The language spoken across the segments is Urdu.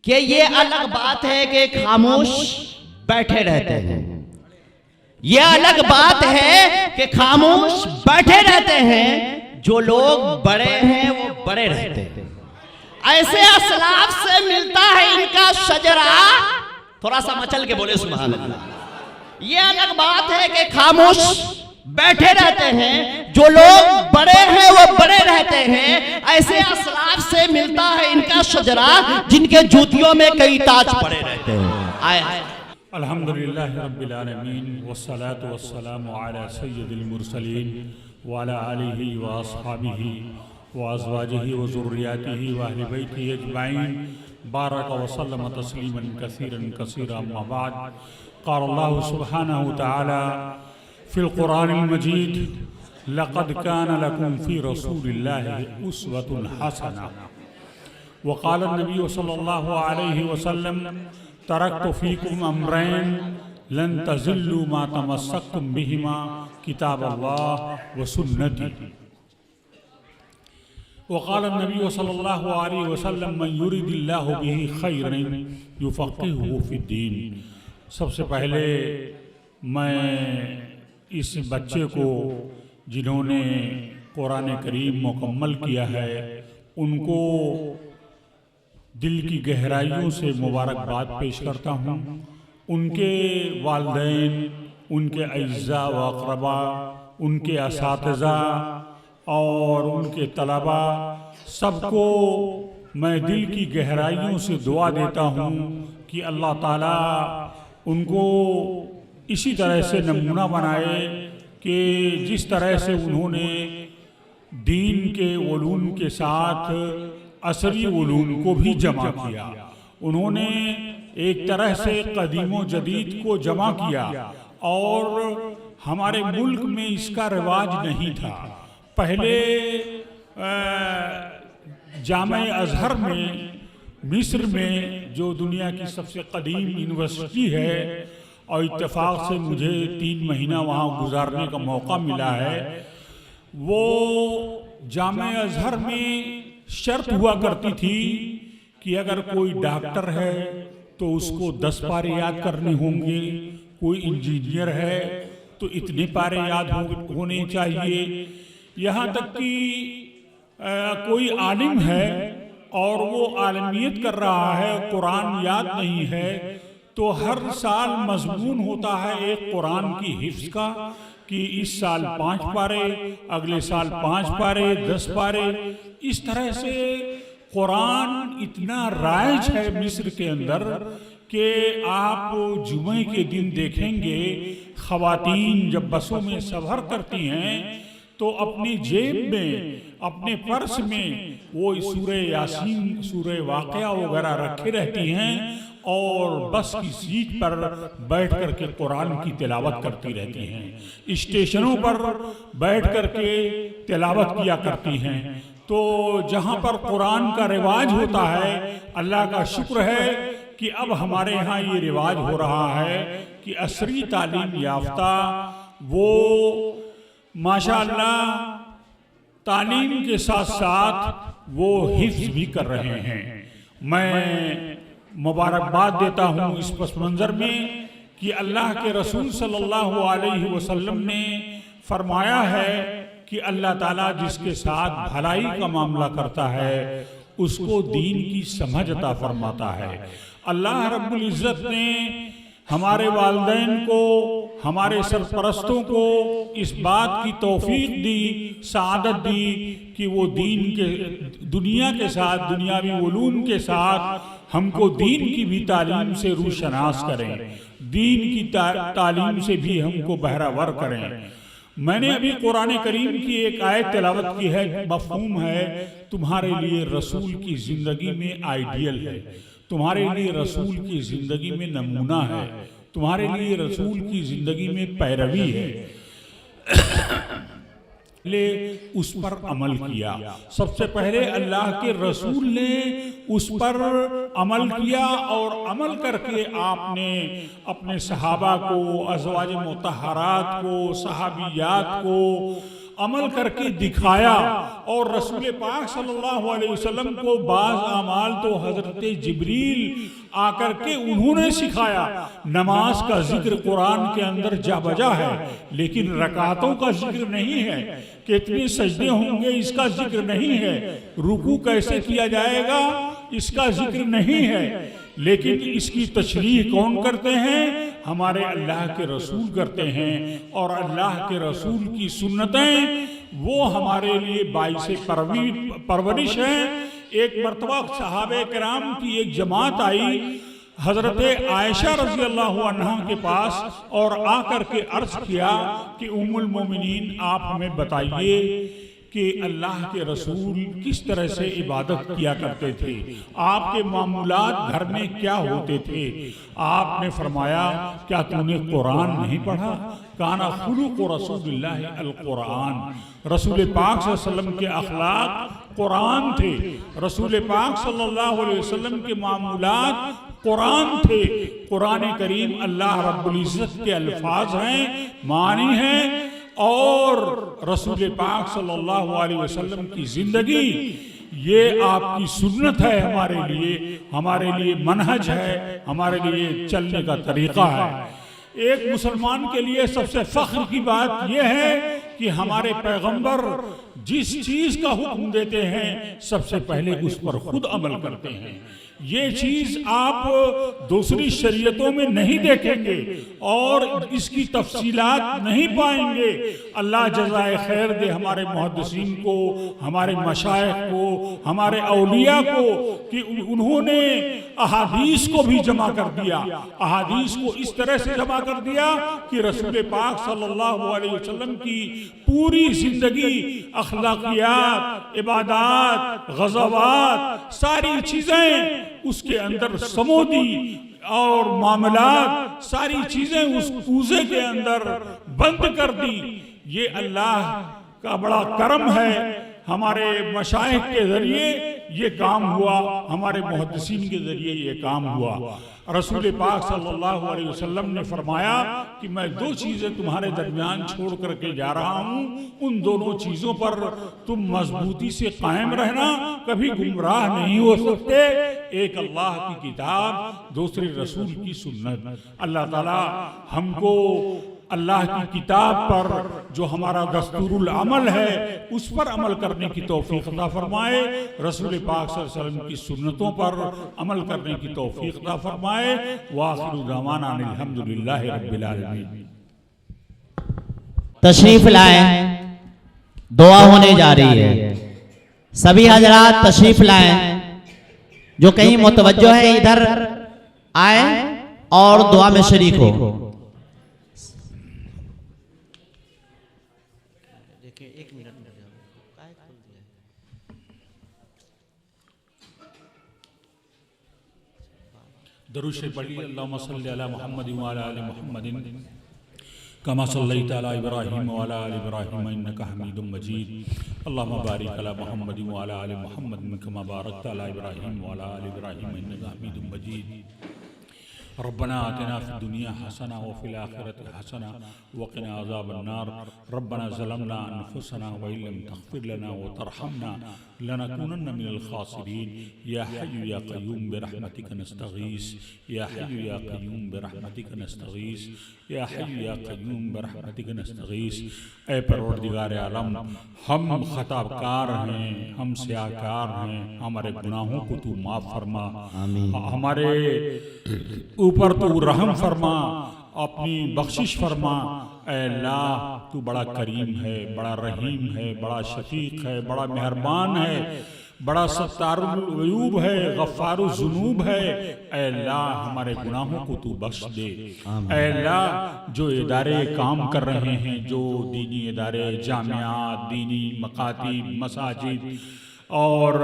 کہ یہ الگ بات ہے کہ خاموش بیٹھے رہتے ہیں، یہ الگ بات ہے کہ خاموش بیٹھے رہتے ہیں، جو لوگ بڑے ہیں وہ بڑے رہتے ہیں، ایسے اسلاف سے ملتا ہے ان کا شجرہ۔ تھوڑا سا مچل کے بولے سبحان اللہ۔ یہ الگ بات ہے کہ خاموش بیٹھے رہتے ہیں، جو لوگ بڑے ہیں وہ بڑے رہتے ہیں، ایسے اسلاف سے ملتا ہے ان کا شجرہ جن کے جوتیوں میں کئی تاج پڑے رہتے ہیں۔ آئے الحمدللہ رب العالمین والصلاة والسلام علی سید المرسلین وعلی آلہ واصحابہ وازواجہ وذریاتہ واہل بیتہ اجمعین بارک وسلم تسلیما کثیرا کثیرا اما بعد۔ قال اللہ سبحانہ وتعالی فی القرآن المجید لقد كان لكم في رسول الله أسوة حسنة۔ وقال النبي صلى الله عليه وسلم تركت فيكم أمرين لن تزلوا ما تمسكتم بهما كتاب الله وسنتي۔ وقال النبي صلى الله عليه وسلم من يريد الله به خيرا يفقهه في الدين۔ سب سے پہلے میں اس بچے کو جنہوں نے قرآن کریم مکمل کیا ہے ان کو دل کی گہرائیوں سے مبارکباد پیش کرتا ہوں۔ ان کے والدین، ان کے اعزاء و اقربا، ان کے اساتذہ اور ان کے طلبہ سب کو میں دل کی گہرائیوں سے دعا دیتا ہوں کہ اللہ تعالیٰ ان کو اسی طرح سے نمونہ بنائے کہ جس طرح سے انہوں نے دین کے علوم کے ساتھ عصری علوم کو بھی جمع کیا، انہوں نے ایک طرح سے قدیم و جدید کو جمع کیا، اور ہمارے ملک میں اس کا رواج نہیں تھا۔ پہلے جامع ازہر میں مصر میں جو دنیا کی سب سے قدیم یونیورسٹی ہے، اور اتفاق سے مجھے 3 مہینہ وہاں گزارنے کا موقع ملا ہے، وہ جامع ازہر میں شرط ہوا کرتی تھی کہ اگر کوئی ڈاکٹر ہے تو اس کو 10 پارے یاد کرنے ہوں گے، کوئی انجینئر ہے تو اتنے پارے یاد ہونے چاہیے، یہاں تک کہ کوئی عالم ہے اور وہ عالمیت کر رہا ہے، قرآن یاد نہیں ہے، تو ہر سال مضمون ہوتا ہے ایک قرآن کی حفظ کا کہ اس سال 5 پارے، اگلے سال 5 پارے، 10 پارے۔ اس طرح سے قرآن اتنا رائج ہے مصر کے اندر کہ آپ جمعے کے دن دیکھیں گے خواتین جب بسوں میں سفر کرتی ہیں تو اپنی جیب میں، اپنے پرس میں وہ سورہ یاسین، سورہ واقعہ وغیرہ رکھے رہتی ہیں، اور بس کی سیٹ پر بیٹھ کر کے قرآن کی تلاوت کرتی رہتی ہیں، اسٹیشنوں پر بیٹھ کر کے تلاوت کیا کرتی ہیں۔ تو جہاں پر قرآن کا رواج ہوتا ہے، اللہ کا شکر ہے کہ اب ہمارے ہاں یہ رواج ہو رہا ہے کہ عصری تعلیم یافتہ وہ ماشاءاللہ تعلیم کے ساتھ ساتھ وہ حفظ بھی کر رہے ہیں۔ میں مبارکباد دیتا ہوں اس پس منظر میں کہ اللہ کے رسول صلی اللہ علیہ وسلم نے فرمایا ہے کہ اللہ تعالیٰ جس کے ساتھ بھلائی کا معاملہ کرتا ہے اس کو دین کی سمجھ عطا فرماتا ہے۔ اللہ رب العزت نے ہمارے والدین کو، ہمارے سرپرستوں کو اس بات کی توفیق دی، سعادت دی کہ وہ دین کے دنیا کے ساتھ، دنیاوی علوم کے ساتھ ہم کو دین کی بھی تعلیم سے روشناس کریں، دین کی تعلیم سے بھی ہم کو بہرہ ور کریں۔ میں نے ابھی قرآن کریم کی ایک آیت تلاوت کی ہے، مفہوم ہے تمہارے لیے رسول کی زندگی میں آئیڈیل ہے، تمہارے لیے رسول کی زندگی میں نمونہ ہے، تمہارے لیے رسول کی زندگی میں پیروی ہے۔ اس پر عمل کیا، سب سے پہلے اللہ کے رسول نے اس پر عمل کیا، اور عمل کر کے آپ نے اپنے صحابہ کو، ازواج مطہرات کو، صحابیات کو عمل کر کے دکھایا، اور رسول پاک صلی اللہ علیہ وسلم کو بعض اعمال تو حضرت جبریل آ کر کے انہوں نے سکھایا۔ نماز کا ذکر قرآن کے اندر جا بجا ہے، لیکن رکعتوں کا ذکر نہیں ہے، کتنے سجدے ہوں گے اس کا ذکر نہیں ہے، رکوع کیسے کیا جائے گا اس کا ذکر نہیں ہے، لیکن اس کی تشریح کون کرتے ہیں؟ ہمارے اللہ کے رسول کرتے ہیں، اور اللہ کے رسول کی سنتیں وہ ہمارے لیے باعث پرورش ہیں۔ ایک مرتبہ صحابہ کرام کی ایک جماعت آئی حضرت عائشہ رضی اللہ عنہ کے پاس، اور آ کر کے عرض کیا کہ ام المومنین آپ ہمیں بتائیے کہ اللہ کے رسول کس طرح سے عبادت کیا کرتے تھے، آپ کے معمولات گھر میں کیا ہوتے تھے؟ آپ نے فرمایا کیا تو نے قرآن نہیں پڑھا؟ کانا خلق رسول اللہ القرآن، رسول پاک صلی اللہ علیہ وسلم کے اخلاق قرآن تھے، رسول پاک صلی اللہ علیہ وسلم کے معمولات قرآن تھے۔ قرآن کریم اللہ رب العزت کے الفاظ ہیں، معنی ہیں، اور رسول پاک صلی اللہ علیہ وسلم کی زندگی یہ آپ کی سنت ہے، ہمارے لیے منہج ہے، ہمارے لیے چلنے کا طریقہ ہے۔ ایک مسلمان کے لیے سب سے فخر کی بات یہ ہے کہ ہمارے پیغمبر جس چیز کا حکم دیتے ہیں سب سے پہلے اس پر خود عمل کرتے ہیں۔ یہ چیز آپ دوسری شریعتوں میں نہیں دیکھیں گے اور اس کی تفصیلات نہیں پائیں گے۔ اللہ جزائے خیر دے ہمارے محدثین کو، ہمارے مشائخ کو، ہمارے اولیاء کو کہ انہوں نے احادیث کو بھی جمع کر دیا، احادیث کو اس طرح سے جمع کر دیا کہ رسول پاک صلی اللہ علیہ وسلم کی پوری زندگی، اخلاقیات، عبادات، غزوات، ساری چیزیں اس کے اندر سمو دی، اور معاملات ساری چیزیں اس کوزے کے اندر بند کر دی۔ یہ اللہ کا بڑا کرم ہے، ہمارے مشائخ کے ذریعے یہ کام ہوا، ہمارے محدثین کے ذریعے یہ کام ہوا۔ رسول پاک صلی اللہ علیہ وسلم نے فرمایا کہ میں دو چیزیں تمہارے درمیان چھوڑ کر کے جا رہا ہوں، ان دونوں چیزوں پر تم مضبوطی سے قائم رہنا، کبھی گمراہ نہیں ہو سکتے۔ ایک اللہ کی کتاب، دوسری رسول کی سنت۔ اللہ تعالی ہم کو اللہ کی کتاب پر جو ہمارا دستور العمل ہے اس پر عمل کرنے کی توفیق عطا فرمائے، رسول پاک صلی اللہ علیہ وسلم کی سنتوں پر عمل کرنے کی توفیق عطا فرمائے۔ وآخر دعوانا ان الحمدللہ رب العالمین۔ تشریف لائیں، دعا ہونے جا رہی ہے، سبھی حضرات تشریف لائیں، جو کہیں متوجہ ہے ادھر آئیں اور دعا میں شریک ہو۔ درود شریف پڑھیے۔ اللہم صلی علی محمد وعلی آل محمد کما صلیت علی ابراہیم وعلی آل ابراہیم انکا حمید مجید۔ اللہم بارک علی محمد وعلی آل محمد کما بارکت علی ابراہیم وعلی آل ابراہیم انکا حمید مجید۔ ربنا آتنا فی الدنیا حسنہ وفی الآخرۃ حسنہ وقنا عذاب النار۔ ربنا ظلمنا انفسنا وإن لم تغفر لنا وترحمنا لنكونن من الخاسرین۔ یا حی یا قیوم برحمتک نستغیث، یا حی یا قیوم برحمتک نستغیث، یا حی یا قیوم برحمتک نستغیث۔ اے پروردگار عالم، ہم خطا کار ہیں، ہم سیاہ کار ہیں، ہمارے گناہوں کو تو معاف فرما، ہمارے اوپر تو رحم فرما، اپنی بخشش فرما۔ اے اللہ تو بڑا کریم ہے، بڑا رحیم ہے، بڑا شفیق ہے، بڑا مہربان ہے، بڑا ستار العیوب ہے، غفار الذنوب ہے۔ اے اللہ ہمارے گناہوں کو تو بخش دے۔ اے اللہ جو ادارے کام کر رہے ہیں، جو دینی ادارے، جامعات، دینی مکاتب، مساجد اور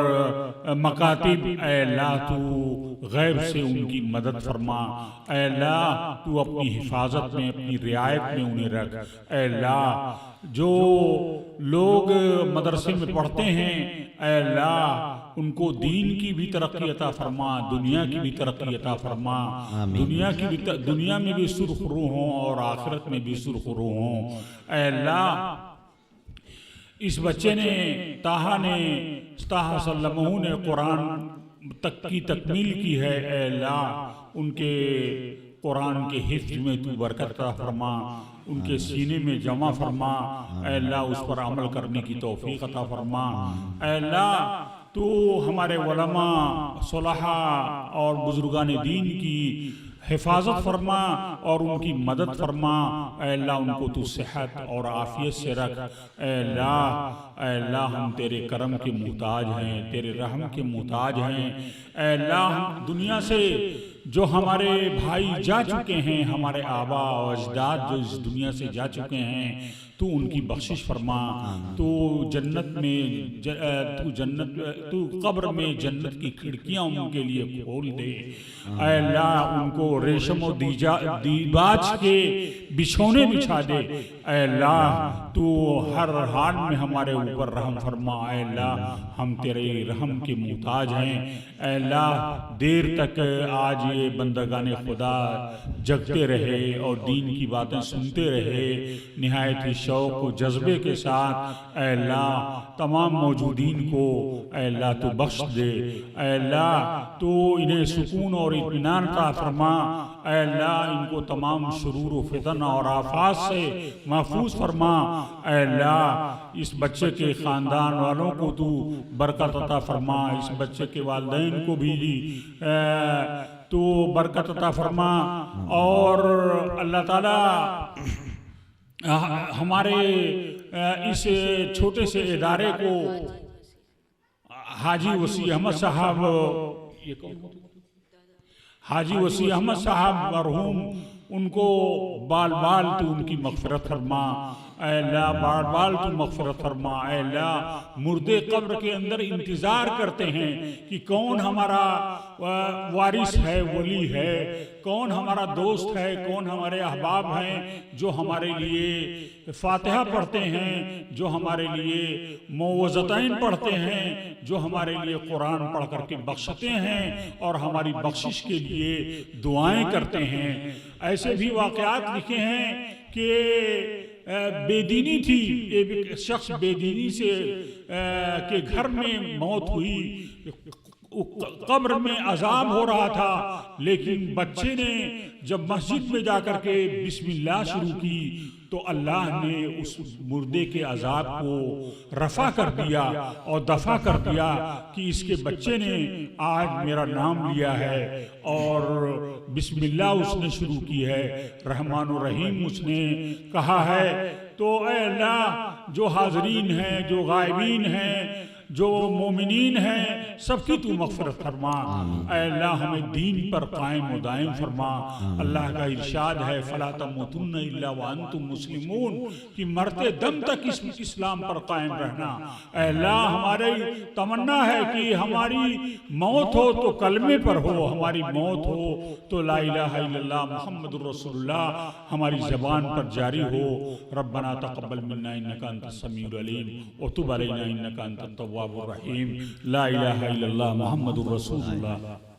مکاتب، اے اللہ تو غیب سے ان کی مدد فرما۔ اے اللہ تو اپنی حفاظت میں، اپنی رعایت میں انہیں رکھ۔ اے اللہ جو لوگ مدرسے میں پڑھتے ہیں، اے اللہ ان کو دین کی بھی ترقی عطا فرما، دنیا کی بھی ترقی عطا فرما، دنیا میں بھی سرخرو ہوں اور آخرت میں بھی سرخرو ہوں۔ اے اللہ اس بچے نے طٰہٰ صلی اللہ علیہ وسلم نے قرآن تک کی تکمیل کی ہے، اے اللہ ان کے قرآن کے حفظ میں تو برکت عطا فرما، ان کے سینے میں جمع فرما، اے اللہ اس پر عمل کرنے کی توفیق عطا فرما، اے اللہ تو ہمارے علماء صلحاء اور بزرگان دین کی حفاظت فرما اور ان کی مدد فرما، اے اللہ ان کو تو صحت اور عافیت سے رکھ، اے اللہ ہم تیرے کرم کے محتاج ہیں، تیرے رحم کے محتاج ہیں، اے اللہ ہم دنیا سے جو ہمارے بھائی جا چکے ہیں، ہمارے آبا و اجداد جو اس دنیا سے جا چکے ہیں، تو ان کی بخشش فرما، تو جنت میں تو قبر میں جنت کی کھڑکیاں ان کے لیے کھول دے، اے اللہ ان کو ریشم و دیباج کے بچھونے بچھا دے، اے اللہ تو ہر حال میں ہمارے اوپر رحم فرما، اے اللہ ہم تیرے رحم کے محتاج ہیں، اے اللہ دیر تک آج یہ بندگان خدا جگتے رہے اور دین کی باتیں سنتے رہے نہایت ہی شوق و جذبے کے ساتھ، اے اللہ تمام موجودین کو اے اللہ تو بخش دے، اے اللہ تو انہیں سکون اور اطمینان عطا فرما، اے اللہ ان کو تمام شرور و فتن اور آفات سے محفوظ فرما، اے اللہ اس بچے کے خاندان والوں کو تو برکت عطا فرما، اس بچے کے والدین کو بھی تو برکت عطا فرما، اور اللہ تعالی ہمارے اس چھوٹے سے ادارے کو حاجی وسیع احمد صاحب مرحوم ان کو بال بال تو ان کی مغفرت فرما، اے اللہ بال بال تو مغفرت فرما، اے اللہ مردے قبر کے اندر انتظار کرتے ہیں کہ کون ہمارا وارث ہے، ولی ہے، کون ہمارا دوست ہے، کون ہمارے احباب ہیں جو ہمارے لیے فاتحہ پڑھتے ہیں، جو ہمارے لیے معوذتین پڑھتے ہیں، جو ہمارے لیے قرآن پڑھ کر کے بخشتے ہیں اور ہماری بخشش کے لیے دعائیں کرتے ہیں۔ ایسے بھی واقعات لکھے ہیں کہ بے دینی تھی، ایک شخص بے دینی سے کے گھر میں موت ہوئی، قبر میں عذاب ہو رہا تھا، لیکن بچے نے جب مسجد میں جا کر کے بسم اللہ شروع کی تو اللہ نے اس مردے کے عذاب کو رفع کر دیا اور دفع کر دیا کہ اس کے بچے نے آج میرا نام لیا ہے اور بسم اللہ اس نے شروع کی ہے، رحمان الرحیم اس نے کہا ہے۔ تو اے اللہ جو حاضرین ہیں، جو غائبین ہیں، جو مومنین ہیں، سب کی تو مغفرت فرما، اے اللہ ہمیں دین پر قائم و دائم فرما۔ اللہ کا ارشاد ہے فَلَا تَمُوتُنَّ إِلَّا وَأَنْتُمْ مُسْلِمُونَ، کہ مرتے دم تک اس اسلام پر قائم رہنا۔ اے اللہ ہماری تمنا ہے کہ ہماری موت ہو تو کلمے پر ہو، ہماری موت ہو تو لا الہ الا اللہ محمد الرسول اللہ ہماری زبان پر جاری ہو۔ ربنا تقبل منا انک انت السمیع العلیم وتب علینا انک انت التواب الرحیم۔ لا الہ الا اللہ محمد الرسول اللہ۔